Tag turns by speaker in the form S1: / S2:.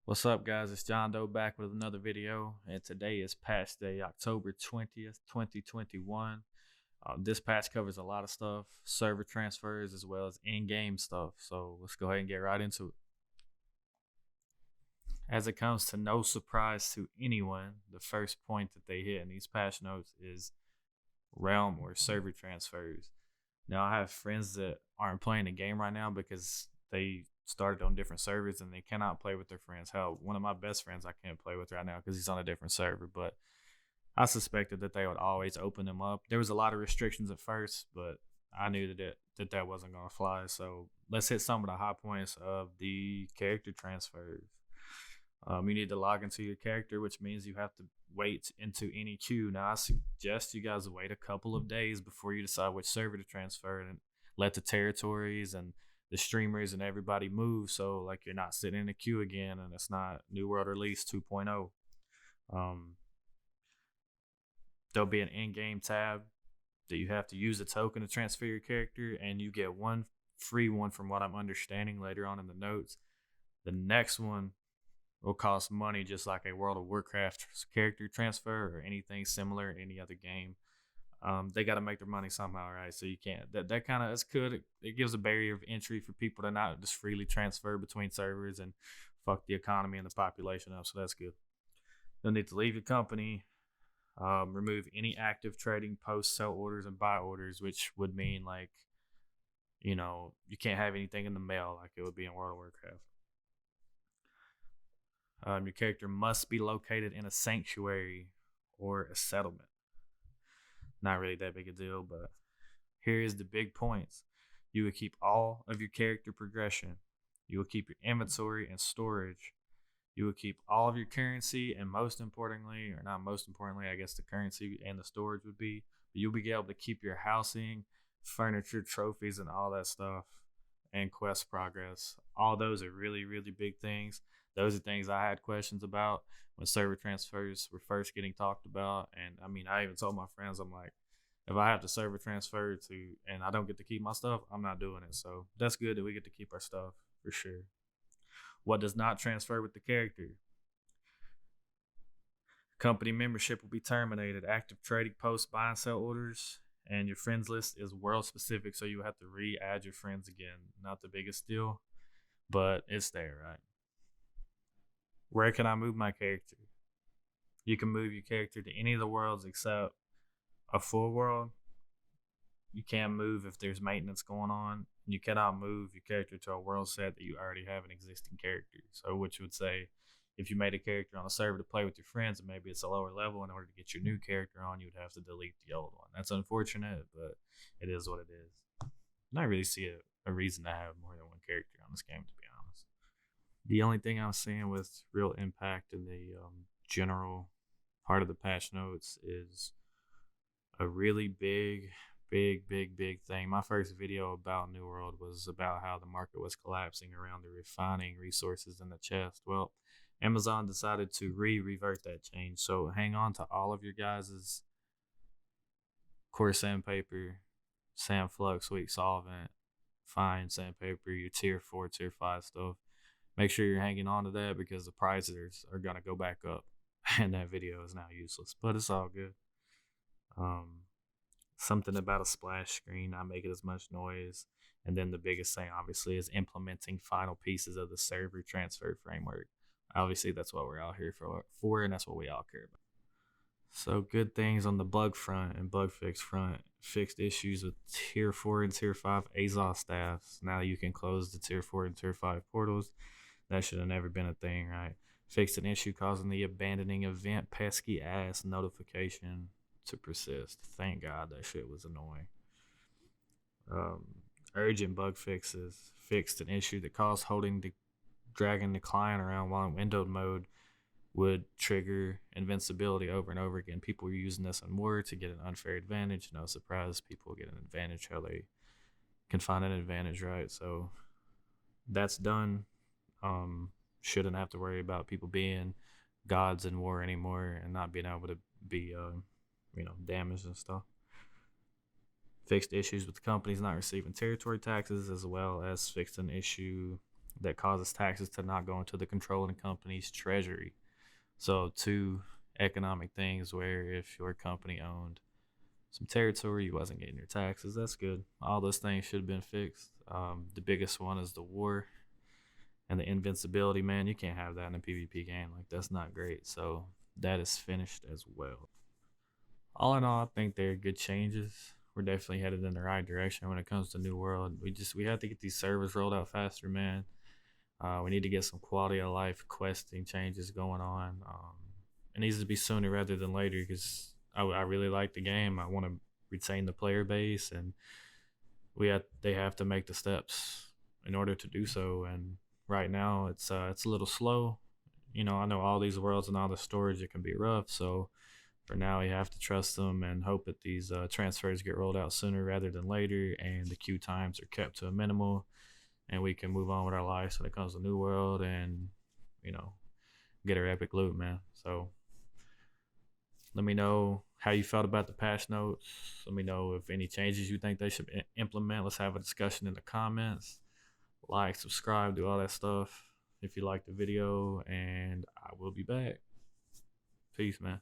S1: What's up, guys? It's John Doe back with another video, and today is patch day, October 20th, 2021. This patch covers a lot of stuff, server transfers as well as in-game stuff. So let's go ahead and get right into it. As it comes to no surprise to anyone, the first point that they hit in these patch notes is realm or server transfers. Now, I have friends that aren't playing the game right now because they started on different servers and they cannot play with their friends. Hell, one of my best friends I can't play with right now because he's on a different server. But I suspected that they would always open them up. There was a lot of restrictions at first, but I knew that wasn't going to fly. So let's hit some of the high points of the character transfers. You need to log into your character, which means you have to wait into any queue. Now, I suggest you guys wait a couple of days before you decide which server to transfer and let the territories and the streamers and everybody move. So, like, you're not sitting in a queue again and it's not New World Release 2.0. Um, there'll be an in game tab that you have to use a token to transfer your character, and you get one free one from what I'm understanding later on in the notes. The next one will cost money, just like a World of Warcraft character transfer or anything similar in any other game. They got to make their money somehow, right? So you can't. That kind of is good. It gives a barrier of entry for people to not just freely transfer between servers and fuck the economy and the population up. So that's good. You'll need to leave your company. Remove any active trading, post, sell orders, and buy orders, which would mean like, you can't have anything in the mail like it would be in World of Warcraft. Your character must be located in a sanctuary or a settlement. Not really that big a deal, but here is the big points. You will keep all of your character progression. You will keep your inventory and storage. You will keep all of your currency, and most importantly, or not most importantly, I guess the currency and the storage would be, but you'll be able to keep your housing, furniture, trophies, and all that stuff, and quest progress. All those are really, really big things. Those are things I had questions about when server transfers were first getting talked about. And I mean, I even told my friends, I'm like, if I have to server transfer to and I don't get to keep my stuff, I'm not doing it. So that's good that we get to keep our stuff for sure. What does not transfer with the character? Company membership will be terminated. Active trading posts, buy and sell orders, and your friends list is world specific, so you have to re-add your friends again. Not the biggest deal, but it's there, right? Where can I move my character? You can move your character to any of the worlds except a full world. You can't move if there's maintenance going on. You cannot move your character to a world set that you already have an existing character. So, which would say, if you made a character on a server to play with your friends and maybe it's a lower level, in order to get your new character on, you would have to delete the old one. That's unfortunate, but it is what it is. And I really see a reason to have more than one character on this game, to be honest. The only thing I'm seeing with real impact in the general part of the patch notes is a really big thing. My first video about New World was about how the market was collapsing around the refining resources in the chest. Well, Amazon decided to revert that change. So hang on to all of your guys' core sandpaper, sand flux, weak solvent, fine sandpaper, your tier 4, tier 5 stuff. Make sure you're hanging on to that because the prices are going to go back up. And that video is now useless, but it's all good. Something about a splash screen not making as much noise. And then the biggest thing, obviously, is implementing final pieces of the server transfer framework. Obviously, that's what we're out here for, and that's what we all care about. So, good things on the bug front and bug fix front. Fixed issues with Tier 4 and Tier 5 AZOS staffs. Now you can close the Tier 4 and Tier 5 portals. That should have never been a thing, right? Fixed an issue causing the abandoning event pesky ass notification to persist. Thank God that shit was annoying. Um, Urgent bug fixes. Fixed an issue that caused dragging the client around while in windowed mode would trigger invincibility over and over again. People were using this on War to get an unfair advantage. No surprise, people get an advantage how they can find an advantage, right? So that's done. Shouldn't have to worry about people being gods in War anymore and not being able to be damaged and stuff. Fixed issues with the companies not receiving territory taxes, as well as fixed an issue that causes taxes to not go into the controlling company's treasury. So, two economic things where if your company owned some territory, you wasn't getting your taxes. That's good. All those things should have been fixed. The biggest one is the war and the invincibility. Man, you can't have that in a PvP game. Like that's not great. So that is finished as well. All in all, I think they're good changes. We're definitely headed in the right direction when it comes to New World. We have to get these servers rolled out faster, man. We need to get some quality of life questing changes going on. It needs to be sooner rather than later because I really like the game. I want to retain the player base, and they have to make the steps in order to do so. And right now, it's a little slow. I know all these worlds and all the storage it can be rough. So for now, you have to trust them and hope that these transfers get rolled out sooner rather than later, and the queue times are kept to a minimal, and we can move on with our lives when it comes to New World and you know get our epic loot, man. So let me know how you felt about the patch notes. Let me know if any changes you think they should implement. Let's have a discussion in the comments. Like, subscribe, do all that stuff if you like the video, and I will be back. Peace, man.